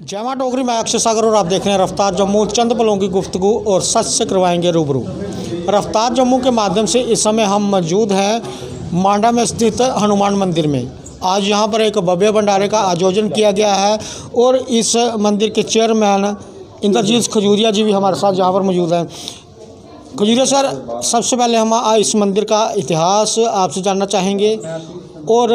जय मां डोगरी, मैं अक्षय सागर और आप देख रहे हैं रफ्तार जम्मू। चंद पलों की गुफ्तगू और सच से करवाएंगे रूबरू। रफ्तार जम्मू के माध्यम से इस समय हम मौजूद हैं मांडा में स्थित हनुमान मंदिर में। आज यहां पर एक भव्य भंडारे का आयोजन किया गया है और इस मंदिर के चेयरमैन इंद्रजीत खजूरिया जी भी हमारे साथ यहाँ पर मौजूद हैं। खजूरिया सर, सबसे पहले हम इस मंदिर का इतिहास आपसे जानना चाहेंगे और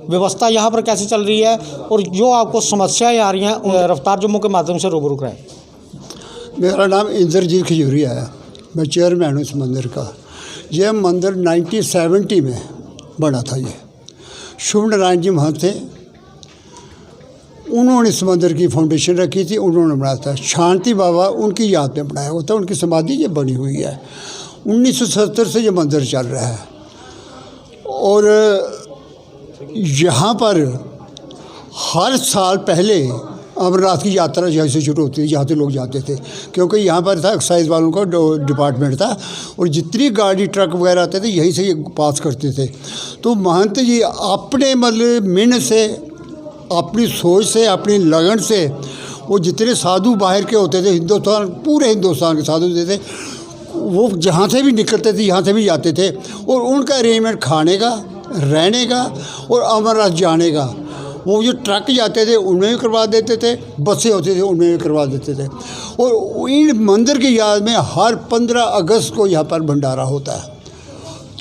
व्यवस्था यहाँ पर कैसे चल रही है और जो आपको समस्याएं आ रही हैं रफ्तार जम्मू के माध्यम से रूबरू कराएं। मेरा नाम इंद्रजीत खजूरिया है, मैं चेयरमैन हूँ इस मंदिर का। यह मंदिर 1970 में बना था। ये शुभ नारायण जी महंत थे, उन्होंने इस मंदिर की फाउंडेशन रखी थी, उन्होंने बनाया था। शांति बाबा उनकी याद में बनाया हुआ था, उनकी समाधि ये बनी हुई है। 1970 से ये मंदिर चल रहा है और यहाँ पर हर साल पहले अमरनाथ की यात्रा यहाँ से शुरू होती थी, जहाँ से लोग जाते थे, क्योंकि यहाँ पर था एक्साइज वालों का डिपार्टमेंट था और जितनी गाड़ी ट्रक वगैरह आते थे यहीं से ये पास करते थे। तो महंत जी अपने मतलब मेहनत से, अपनी सोच से, अपनी लगन से, वो जितने साधु बाहर के होते थे, हिंदुस्तान, पूरे हिंदुस्तान के साधु होते थे, वो जहाँ से भी निकलते थे यहाँ से भी जाते थे और उनका अरेंजमेंट खाने का, रहने का और अमरनाथ जाने का, वो जो ट्रक जाते थे उनमें भी करवा देते थे, बसें होती थी उनमें भी करवा देते थे। और इन मंदिर की याद में हर 15 अगस्त को यहाँ पर भंडारा होता है।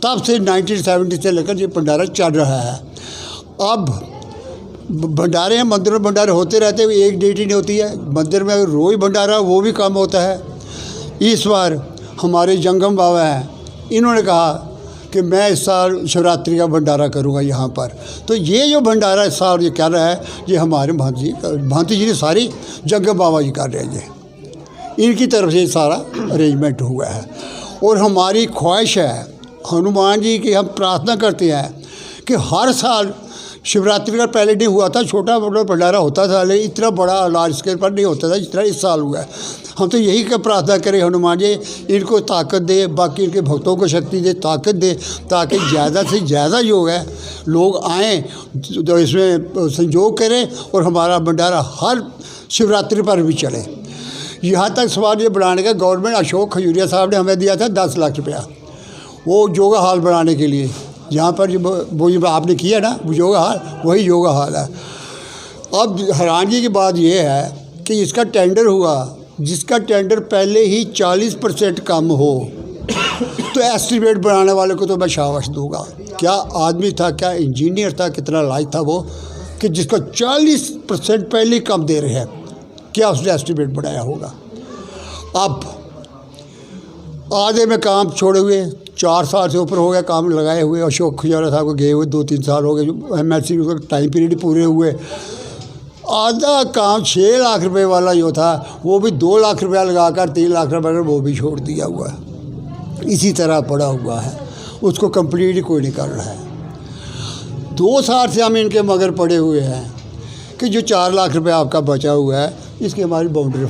तब से 1970 से लेकर ये भंडारा चल रहा है। अब भंडारे हैं, मंदिर में भंडारे होते रहते हैं, एक डेट ही नहीं होती है। मंदिर में रोज़ भंडारा वो भी कम होता है। इस बार हमारे जंगम बाबा हैं, इन्होंने कहा कि मैं इस साल शिवरात्रि का भंडारा करूंगा यहाँ पर। तो ये जो भंडारा इस साल ये कर रहा है, ये हमारे महंत जी ने सारी जंगम बाबा जी कर रहे हैं, ये इनकी तरफ से सारा अरेंजमेंट हुआ है। और हमारी ख्वाहिश है हनुमान जी की, हम प्रार्थना करते हैं कि हर साल शिवरात्रि का पहले दिन हुआ था, छोटा मोटा भंडारा होता था, लेकिन इतना बड़ा लार्ज स्केल पर नहीं होता था जितना इस साल हुआ है। हम तो यही का प्रार्थना करें हनुमान जी इनको ताकत दे, बाकी इनके भक्तों को शक्ति दे, ताकत दे, ताकि ज़्यादा से ज़्यादा जो है लोग आएँ तो इसमें संयोग करें और हमारा भंडारा हर शिवरात्रि पर भी चले। यहाँ तक सवाल ये बनाने का गवर्नमेंट अशोक खजूरिया साहब ने हमें दिया था 10 लाख रुपया, वो योगा हॉल बनाने के लिए। यहाँ पर वो आपने किया ना वो योगा हॉल, वही योगा हॉल है। अब हैरानगी की बात यह है कि इसका टेंडर हुआ, जिसका टेंडर पहले ही 40% कम हो तो एस्टीमेट बनाने वाले को तो मैं शाबाश दूंगा। क्या आदमी था, क्या इंजीनियर था, कितना लायक था वो, कि जिसको 40% पहले कम दे रहे हैं, क्या उसने एस्टीमेट बनाया होगा। अब आधे में काम छोड़े हुए, 4 साल से ऊपर हो गया काम लगाए हुए। अशोक खजूरिया साहब को गए हुए 2-3 साल हो गए, जो MLC का टाइम पीरियड पूरे हुए। आधा काम 6 लाख रुपए वाला जो था वो भी 2 लाख रुपया लगाकर 3 लाख रुपये वो भी छोड़ दिया हुआ है। इसी तरह पड़ा हुआ है, उसको कंप्लीट ही कोई नहीं कर रहा है। 2 साल से हम इनके मगर पड़े हुए हैं कि जो 4 लाख रुपये आपका बचा हुआ है, इसकी हमारी बाउंड्री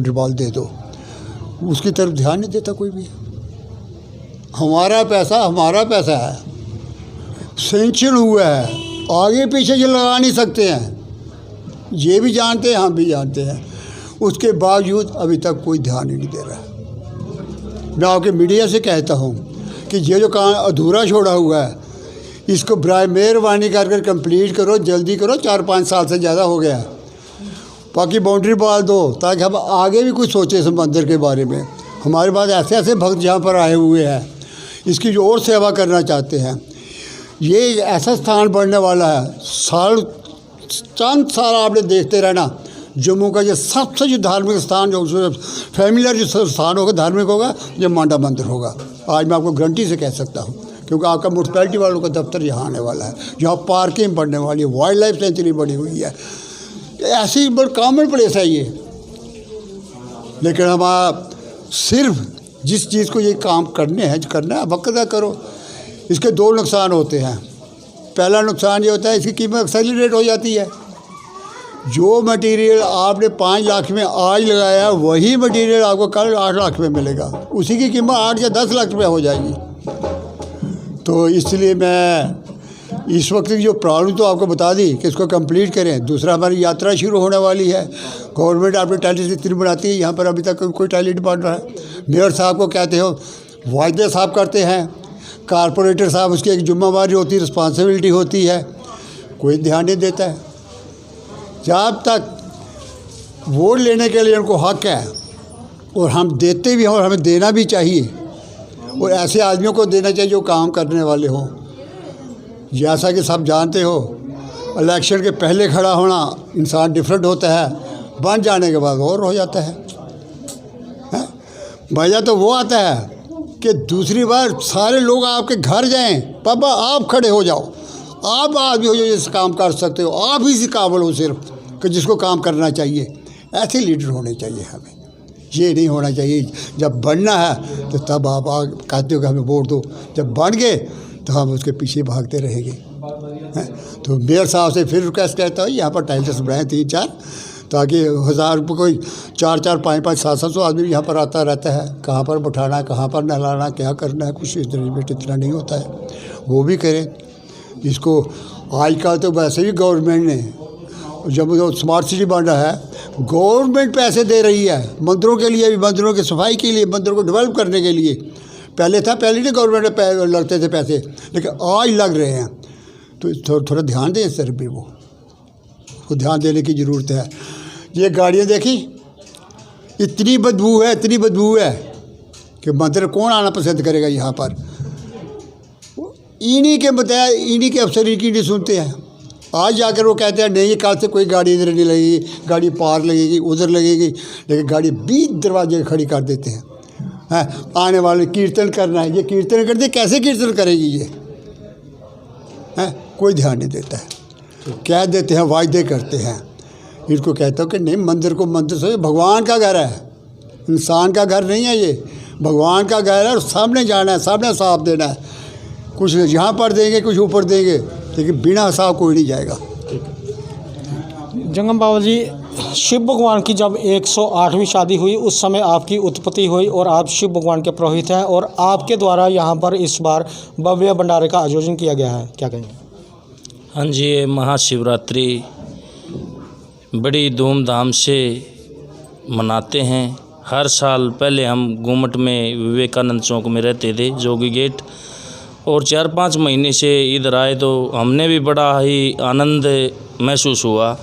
वॉल दे दो। उसकी तरफ ध्यान नहीं देता कोई भी। हमारा पैसा है, सेंक्शन हुआ है, आगे पीछे ये लगा नहीं सकते हैं, ये भी जानते हैं, हम भी जानते हैं। उसके बावजूद अभी तक कोई ध्यान ही नहीं दे रहा है। मैं आपके मीडिया से कहता हूँ कि ये जो काम अधूरा छोड़ा हुआ है, इसको बराए मेहरबानी कर कंप्लीट करो, जल्दी करो। 4-5 साल से ज़्यादा हो गया। बाकी बाउंड्री वॉल दो ताकि हम आगे भी कुछ सोचें इस मंदिर के बारे में। हमारे पास ऐसे ऐसे भक्त यहाँ पर आए हुए हैं, इसकी जो और सेवा करना चाहते हैं। ये ऐसा स्थान बनने वाला है, चंद साल आपने देखते रहना, जम्मू का ये सबसे जो धार्मिक स्थान, जो फैमिलियर जो स्थान होगा, धार्मिक होगा, ये मांडा मंदिर होगा। आज मैं आपको गारंटी से कह सकता हूँ, क्योंकि आपका म्यूनसिपैलिटी वालों का दफ्तर यहाँ आने वाला है, जहाँ पार्किंग बनने वाली है, वाइल्ड लाइफ सेंचुरी बनी हुई है। ऐसी बड़ी कॉमन प्लेस है ये। लेकिन हम सिर्फ जिस चीज़ को ये काम करना है वक़्त करो। इसके 2 नुकसान होते हैं। पहला नुकसान ये होता है, इसकी कीमत एक्सेलरेट हो जाती है। जो मटेरियल आपने 5 लाख में आज लगाया, वही मटेरियल आपको कल 8 लाख में मिलेगा, उसी की कीमत 8 या 10 लाख रुपये हो जाएगी। तो इसलिए मैं इस वक्त की जो प्रॉब्लम तो आपको बता दी कि इसको कंप्लीट करें। दूसरा, हमारी यात्रा शुरू होने वाली है। गवर्नमेंट आपने टॉयलेट इतनी बनाती है, यहाँ पर अभी तक कोई टॉयलेट बन रहा है। मेयर साहब को कहते हो, वायदे साहब करते हैं, कारपोरेटर साहब उसकी एक जिम्मेवारी होती है, रिस्पॉन्सिबिलिटी होती है, कोई ध्यान नहीं देता है। जब तक वोट लेने के लिए उनको हक है और हम देते भी हैं और हमें देना भी चाहिए, और ऐसे आदमियों को देना चाहिए जो काम करने वाले हों। जैसा कि सब जानते हो, इलेक्शन के पहले खड़ा होना इंसान डिफरेंट होता है, बन जाने के बाद और हो जाता है। मज़ा तो वो आता है कि दूसरी बार सारे लोग आपके घर जाएं, पापा आप खड़े हो जाओ, आप आदमी हो जो इस काम कर सकते हो, आप ही से काबिल हो सिर्फ कि जिसको काम करना चाहिए। ऐसे लीडर होने चाहिए हमें, ये नहीं होना चाहिए जब बनना है तो तब आप कहते हो कि हमें वोट दो, जब बन गए तो हम उसके पीछे भागते रहेंगे। तो मेयर साहब से फिर रिक्वेस्ट कहता हूँ, यहाँ पर टाइल्स बनाए 3-4, ताकि 1000 रुपये कोई 4-4, 5-5, 700 आदमी यहाँ पर आता रहता है। कहाँ पर बैठाना है, कहाँ पर नहलाना, क्या करना है, कुछ इस तरह इतना नहीं होता है, वो भी करें। इसको आजकल तो वैसे भी गवर्नमेंट ने जब वो स्मार्ट सिटी बन रहा है, गवर्नमेंट पैसे दे रही है मंदिरों के लिए भी, मंदिरों की सफाई के लिए, मंदिरों को डेवलप करने के लिए। पहले नहीं गवर्नमेंट में लगते थे पैसे, लेकिन आज लग रहे हैं। तो थोड़ा ध्यान दें इस तरफ भी, वो ध्यान देने की ज़रूरत है। ये गाड़ियाँ देखी, इतनी बदबू है कि मंदिर कौन आना पसंद करेगा यहाँ पर। इन्हीं के बताया, इन्हीं के अफसर इनकी नहीं सुनते हैं। आज जाकर वो कहते हैं नहीं, कल से कोई गाड़ी इधर नहीं लगेगी, गाड़ी पार लगेगी, उधर लगेगी, लेकिन गाड़ी 20 दरवाजे खड़ी कर देते हैं। आने वाले कीर्तन करना है, ये कीर्तन करते, कैसे कीर्तन करेगी ये? कोई ध्यान नहीं देता है। कह देते हैं, वायदे करते हैं। इनको कहता हूँ कि नहीं, मंदिर को मंदिर से, भगवान का घर है, इंसान का घर नहीं है ये, भगवान का घर है। और सामने जाना है, सामने हिसाब देना है। कुछ यहाँ पर देंगे, कुछ ऊपर देंगे, लेकिन बिना हिसाब कोई नहीं जाएगा। जंगम बाबा जी, शिव भगवान की जब 108वीं शादी हुई उस समय आपकी उत्पत्ति हुई और आप शिव भगवान के पुरोहित हैं, और आपके द्वारा यहाँ पर इस बार भव्य भंडारे का आयोजन किया गया है, क्या कहेंगे? हाँ जी, ये महाशिवरात्रि बड़ी धूमधाम से मनाते हैं हर साल। पहले हम घूमट में विवेकानंद चौक में रहते थे, जोगी गेट, और 4-5 महीने से इधर आए तो हमने भी बड़ा ही आनंद महसूस हुआ।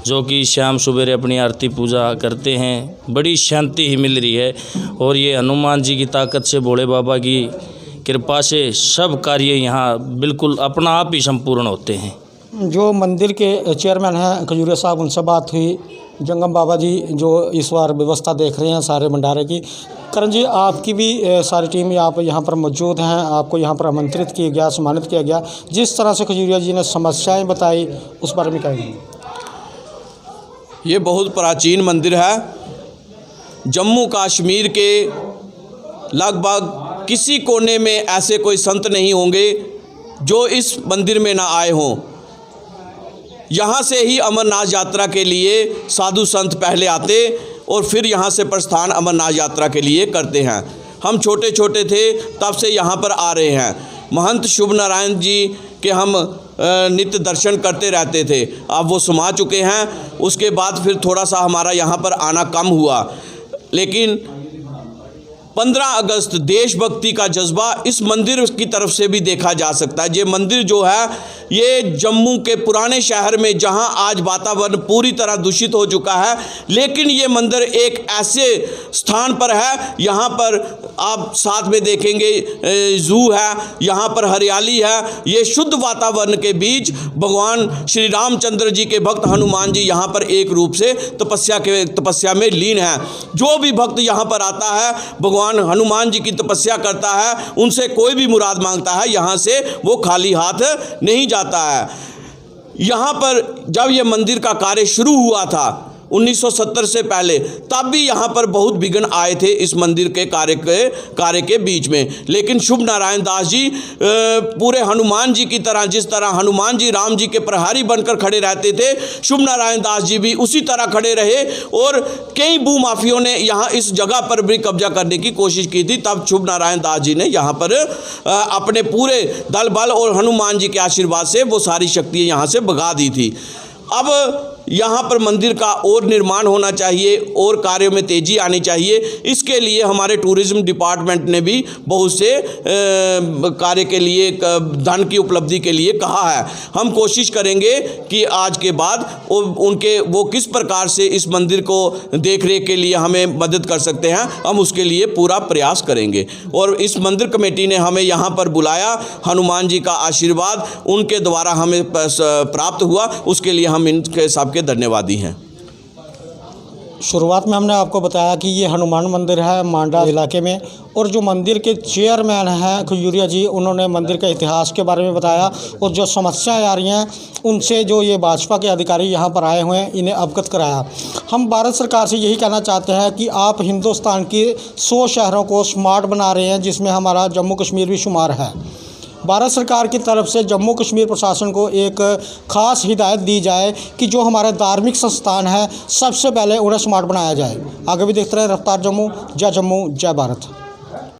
जो कि शाम सवेरे अपनी आरती पूजा करते हैं, बड़ी शांति ही मिल रही है। और ये हनुमान जी की ताकत से, भोले बाबा की कृपा से सब कार्य यहाँ बिल्कुल अपना आप ही संपूर्ण होते हैं। जो मंदिर के चेयरमैन हैं खजूरिया साहब, उनसे बात हुई। जंगम बाबा जी जो इस बार व्यवस्था देख रहे हैं सारे भंडारे की, करण जी आपकी भी सारी टीम आप यहाँ पर मौजूद हैं, आपको यहाँ पर आमंत्रित किया गया, सम्मानित किया गया। जिस तरह से खजूरिया जी ने समस्याएं बताई उस बारे में कहेंगे? ये बहुत प्राचीन मंदिर है। जम्मू कश्मीर के लगभग किसी कोने में ऐसे कोई संत नहीं होंगे जो इस मंदिर में ना आए हों। यहाँ से ही अमरनाथ यात्रा के लिए साधु संत पहले आते और फिर यहाँ से प्रस्थान अमरनाथ यात्रा के लिए करते हैं। हम छोटे छोटे थे तब से यहाँ पर आ रहे हैं। महंत शुभ नारायण जी के हम नित्य दर्शन करते रहते थे, अब वो समा चुके हैं। उसके बाद फिर थोड़ा सा हमारा यहाँ पर आना कम हुआ, लेकिन 15 अगस्त देशभक्ति का जज्बा इस मंदिर की तरफ से भी देखा जा सकता है। ये मंदिर जो है ये जम्मू के पुराने शहर में, जहां आज वातावरण पूरी तरह दूषित हो चुका है, लेकिन ये मंदिर एक ऐसे स्थान पर है, यहाँ पर आप साथ में देखेंगे जू है, यहाँ पर हरियाली है। ये शुद्ध वातावरण के बीच भगवान श्री रामचंद्र जी के भक्त हनुमान जी यहाँ पर एक रूप से तपस्या में लीन है। जो भी भक्त यहाँ पर आता है भगवान हनुमान जी की तपस्या करता है, उनसे कोई भी मुराद मांगता है, यहाँ से वो खाली हाथ नहीं जाता है। यहाँ पर जब ये मंदिर का कार्य शुरू हुआ था 1970 से पहले, तब भी यहाँ पर बहुत विघ्न आए थे इस मंदिर के कार्य के बीच में। लेकिन शुभ नारायण दास जी पूरे हनुमान जी की तरह, जिस तरह हनुमान जी राम जी के प्रहरी बनकर खड़े रहते थे, शुभ नारायण दास जी भी उसी तरह खड़े रहे। और कई भूमाफियों ने यहाँ इस जगह पर भी कब्जा करने की कोशिश की थी, तब शुभ नारायण दास जी ने यहाँ पर अपने पूरे दल बल और हनुमान जी के आशीर्वाद से वो सारी शक्तियाँ यहाँ से भगा दी थी। अब यहाँ पर मंदिर का और निर्माण होना चाहिए और कार्यों में तेज़ी आनी चाहिए। इसके लिए हमारे टूरिज़्म डिपार्टमेंट ने भी बहुत से कार्य के लिए, धन की उपलब्धि के लिए कहा है। हम कोशिश करेंगे कि आज के बाद वो किस प्रकार से इस मंदिर को देख रेख के लिए हमें मदद कर सकते हैं, हम उसके लिए पूरा प्रयास करेंगे। और इस मंदिर कमेटी ने हमें यहाँ पर बुलाया, हनुमान जी का आशीर्वाद उनके द्वारा हमें प्राप्त हुआ, उसके लिए हम इनके सबके धन्यवादी हैं। शुरुआत में हमने आपको बताया कि ये हनुमान मंदिर है मांडा इलाके में, और जो मंदिर के चेयरमैन हैं खजूरिया जी, उन्होंने मंदिर के इतिहास के बारे में बताया और जो समस्याएं आ रही हैं उनसे जो ये भाजपा के अधिकारी यहाँ पर आए हुए हैं इन्हें अवगत कराया। हम भारत सरकार से यही कहना चाहते हैं कि आप हिंदुस्तान के 100 शहरों को स्मार्ट बना रहे हैं, जिसमें हमारा जम्मू कश्मीर भी शुमार है। भारत सरकार की तरफ से जम्मू कश्मीर प्रशासन को एक ख़ास हिदायत दी जाए कि जो हमारे धार्मिक संस्थान हैं सबसे पहले उन्हें स्मार्ट बनाया जाए। आगे भी देखते रहे रफ्तार जम्मू, जय भारत।